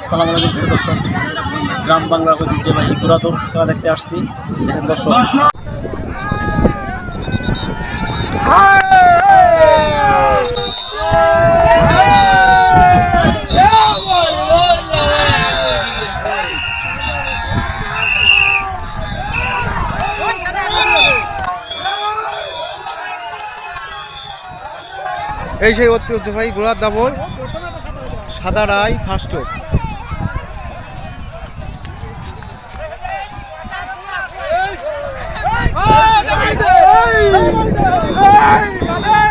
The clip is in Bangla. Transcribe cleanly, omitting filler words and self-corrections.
আসসালামু আলাইকুম প্রিয় দর্শক, গ্রাম বাংলার ঐতিহ্যবাহী ঘোড়া দৌড় খেলা দেখতে আসছি। দেখেন দর্শক, এই সেই ঐতিহ্যবাহী ঘোড়ার দাবল সাদা রায় ফার্স্ট। Hey!